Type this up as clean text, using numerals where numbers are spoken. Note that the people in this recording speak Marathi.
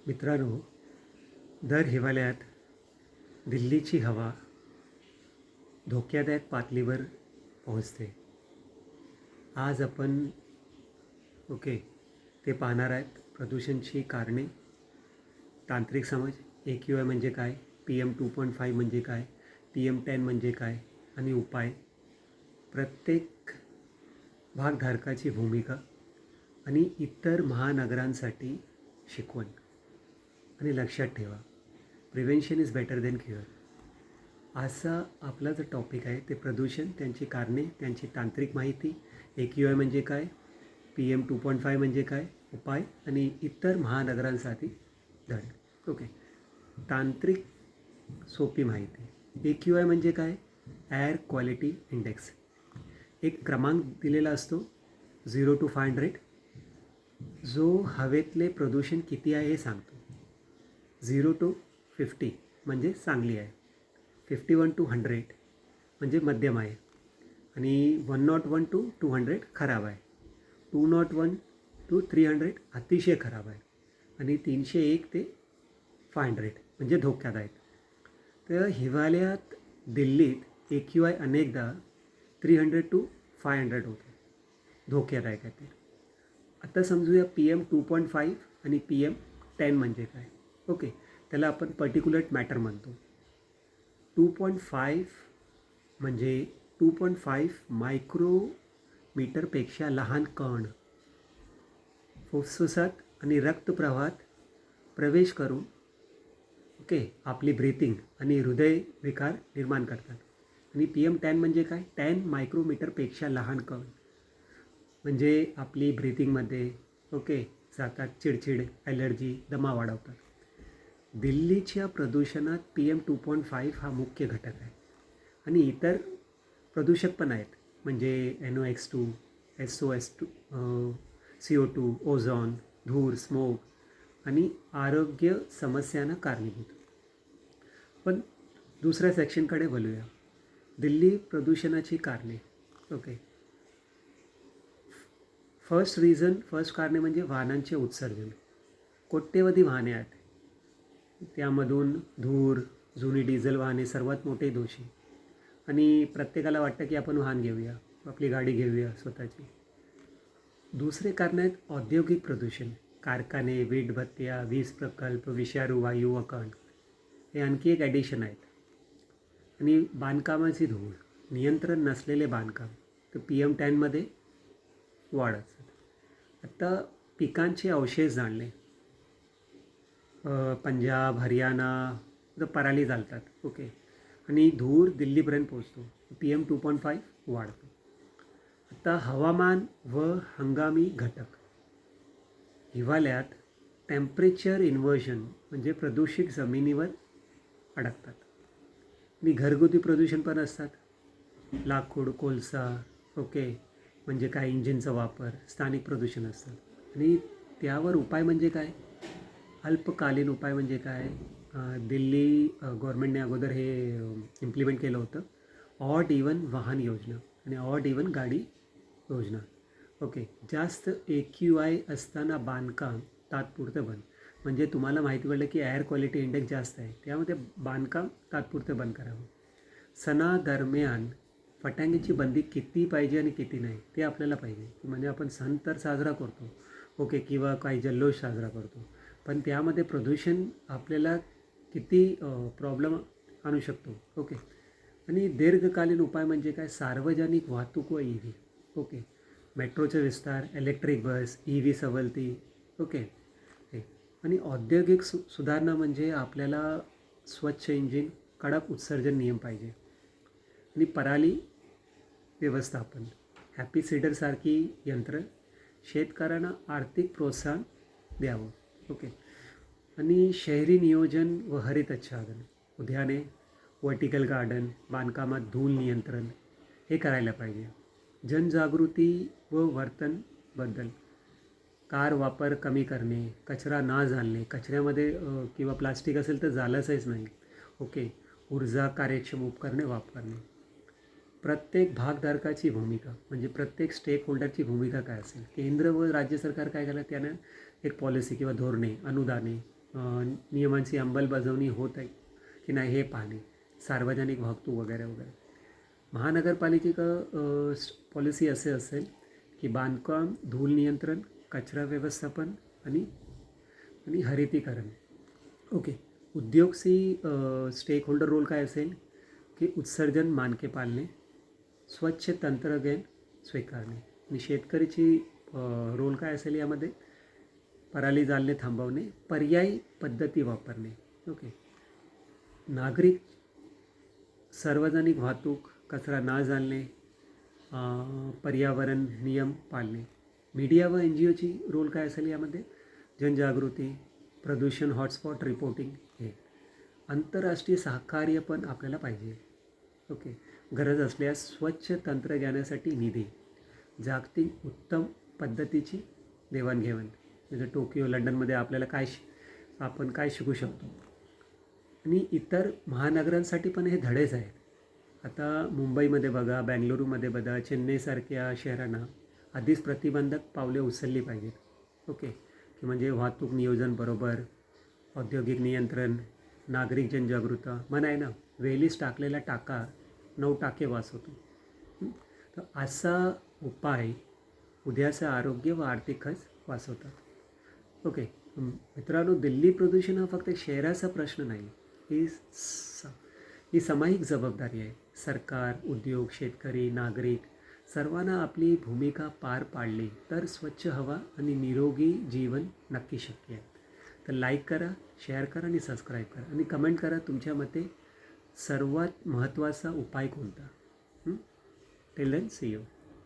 मित्रांनो, दर हिवाळ्यात दिल्लीची हवा धोक्यादायक पातळीवर पोहोचते. आज आपण ते पाहणार आहेत. प्रदूषणाची कारणे, तांत्रिक समज, AQI म्हणजे काय, PM2.5 म्हणजे काय, PM10 म्हणजे काय आणि उपाय, प्रत्येक भागधारकाची भूमिका आणि इतर महानगरांसाठी शिकवण. आणि लक्षात ठेवा, prevention is better than cure. असा आपला जो टॉपिक आहे ते प्रदूषण, त्यांची कारणे, त्यांची तांत्रिक माहिती, AQI म्हणजे काय, PM2.5 म्हणजे काय, उपाय आणि इतर महानगरांसाठी धड. तांत्रिक सोपी माहिती. AQI म्हणजे काय, एअर क्वालिटी इंडेक्स. एक क्रमांक दिलेला असतो 0 to 500, जो हवेतले प्रदूषण किती आहे हे सांगतो. 0 to 50 म्हणजे चांगली आहे, 51 to 100 म्हणजे मध्यम आहे आणि 101 to 200 खराब आहे, 201 to 300 अतिशय खराब आहे आणि 301 ते 500 म्हणजे धोक्यादायक. तर हिवाळ्यात दिल्लीत AQI अनेकदा 300 to 500 होते, धोक्यादायक आहे ते. आता समजूया PM2.5 आणि PM10 म्हणजे काय. त्याला आपण पर्टिक्युलर मॅटर म्हणतो. 2.5 म्हणजे 2.5 मायक्रोमीटरपेक्षा लहान कण फुफ्फुसात आणि रक्तप्रवाहात प्रवेश करून आपली ब्रीथिंग आणि हृदय विकार निर्माण करतात. आणि PM10 म्हणजे काय, 10 मायक्रोमीटरपेक्षा लहान कण म्हणजे आपली ब्रीथिंगमध्ये जातात, चिडचिड, ॲलर्जी, दमा वाढवतात. दिल्लीच्या प्रदूषणात PM2.5 हा मुख्य घटक आहे आणि इतर प्रदूषक पण आहेत, म्हणजे NOx2, SOS2, CO2, ओझोन, धूर, स्मोक आणि आरोग्य समस्यांना कारणीभूत. पण दुसऱ्या सेक्शनकडे बोलूया, दिल्ली प्रदूषणाची कारणे. फर्स्ट कारणे म्हणजे वाहनांचे उत्सर्जन. कोट्यवधी वाहने आहेत, त्यामधून धूर, जुनी डिझेल वाहने सर्वात मोठे दोषी. आणि प्रत्येकाला वाटतं की आपण वाहन घेऊया, आपली गाडी घेऊया स्वतःची. दुसरे कारण आहेत औद्योगिक प्रदूषण. कारखाने, वीटभट्ट्या, वीज प्रकल्प, विषारू वायू, वकण हे आणखी एक ॲडिशन आहेत. आणि बांधकामाची धूळ, नियंत्रण नसलेले बांधकाम, तर PM10मध्ये वाढ असतात. आता पिकांचे अवशेष जाणले, पंजाब, हरियाणा तर पराली चालतात. आणि धूर दिल्लीपर्यंत पोचतो, PM2.5 वाढतो. आता हवामान व हंगामी घटक. हिवाळ्यात टेम्परेचर इन्व्हर्जन म्हणजे प्रदूषित जमिनीवर अडकतात. आणि घरगुती प्रदूषण पण असतात, लाकूड, कोळसा, म्हणजे काय, इंजिनचा वापर, स्थानिक प्रदूषण असतं. आणि त्यावर उपाय म्हणजे काय, अल्पकालीन उपाय म्हणजे काय, दिल्ली गव्हर्नमेंटने अगोदर हे इम्प्लिमेंट केलं होतं, ऑड इवन वाहन योजना आणि ऑड इवन गाडी योजना. जास्त AQI असताना बांधकाम तात्पुरतं बंद. म्हणजे तुम्हाला माहिती पडलं की एअर क्वालिटी इंडेक्स जास्त आहे, त्यामध्ये बांधकाम तात्पुरतं बंद करावं. सणादरम्यान फटाक्यांची बंदी किती पाहिजे आणि किती नाही ते आपल्याला पाहिजे. म्हणजे आपण सण तर साजरा करतो, किंवा काही जल्लोष साजरा करतो, पण त्यामध्ये प्रदूषण आपल्याला किती प्रॉब्लेम आणू शकतो. आणि दीर्घकालीन उपाय म्हणजे काय, सार्वजनिक वाहतूक व EV. मेट्रोचा विस्तार, इलेक्ट्रिक बस, EV सवलती. आणि औद्योगिक सुधारणा म्हणजे आपल्याला स्वच्छ इंजिन, कडक उत्सर्जन नियम पाहिजे. आणि पराली व्यवस्थापन, हॅपी सीडरसारखी यंत्र, शेतकऱ्यांना आर्थिक प्रोत्साहन द्यावं. आणि शहरी नियोजन व हरित आच्छादन, उद्याने, वर्टिकल गार्डन, बांधकामात धूळ नियंत्रण हे करायला पाहिजे. जनजागृती व वर्तन बदल, कार वापर कमी करणे, कचरा ना जाळणे, कचऱ्यामध्ये किंवा प्लास्टिक असेल तर जाळायचंच नाही. ऊर्जा कार्यक्षम उपकरणे वापरणे. प्रत्येक भागधारकाची भूमिका म्हणजे प्रत्येक स्टेक होल्डरची भूमिका काय असेल. केंद्र व राज्य सरकार काय केलं, त्यानं एक पॉलिसी किंवा धोरणे, अनुदाने नियमांची अंमलबजावणी होत आहे की नाही हे पाहणे, सार्वजनिक वाहतूक वगैरे वगैरे. महानगरपालिका पॉलिसी असे असेल की बांधकाम, धूळ नियंत्रण, कचरा व्यवस्थापन आणि आणि हरितीकरण. ओके. उद्योगची स्टेक होल्डर रोल काय असेल की उत्सर्जन मानके पाळणे, स्वच्छ तंत्रज्ञान स्वीकारणे. आणि शेतकरीची रोल काय असेल यामध्ये, पराली जाळणे थांबवणे, पर्यायी पद्धती वापरणे. ओके. नागरिक सार्वजनिक वाहतूक, कचरा न जाळणे, पर्यावरण नियम पाळणे. मीडिया व NGOची रोल काय असेल यामध्ये, जनजागृती, प्रदूषण हॉटस्पॉट रिपोर्टिंग. हे आंतरराष्ट्रीय सहकार्य पण आपल्याला पाहिजे. ओके. गरज असल्यास स्वच्छ तंत्रज्ञानासाठी निधी, जागतिक उत्तम पद्धतीची देवाणघेवाण. जसं टोकियो, लंडनमध्ये आपल्याला आपण काय शिकू शकतो. आणि इतर महानगरांसाठी पण हे धडेच आहेत. आता मुंबईमध्ये बघा, बँगळुरूमध्ये बघा, चेन्नईसारख्या शहरांना आधीच प्रतिबंधक पावले उचलली पाहिजेत. ओके. की म्हणजे वाहतूक नियोजन बरोबर, औद्योगिक नियंत्रण, नागरिक जनजागृता. म्हणा आहे ना, वेलीस टाकलेला टाका 9 टाके वाचवतो. तर असा उपाय उद्याचं आरोग्य व आर्थिक खर्च वाचवतात. ओके. मित्रांनो, दिल्ली प्रदूषण हा फक्त शहराचा प्रश्न नाही, ही सामायिक जबाबदारी आहे. सरकार, उद्योग, शेतकरी, नागरिक सर्वांना आपली भूमिका पार पाडली तर स्वच्छ हवा आणि निरोगी जीवन नक्की शक्य आहे. तर लाईक करा, शेअर करा आणि सबस्क्राईब करा आणि कमेंट करा तुमच्या मते सर्वात महत्त्वाचा उपाय कोणता. Till then, see you.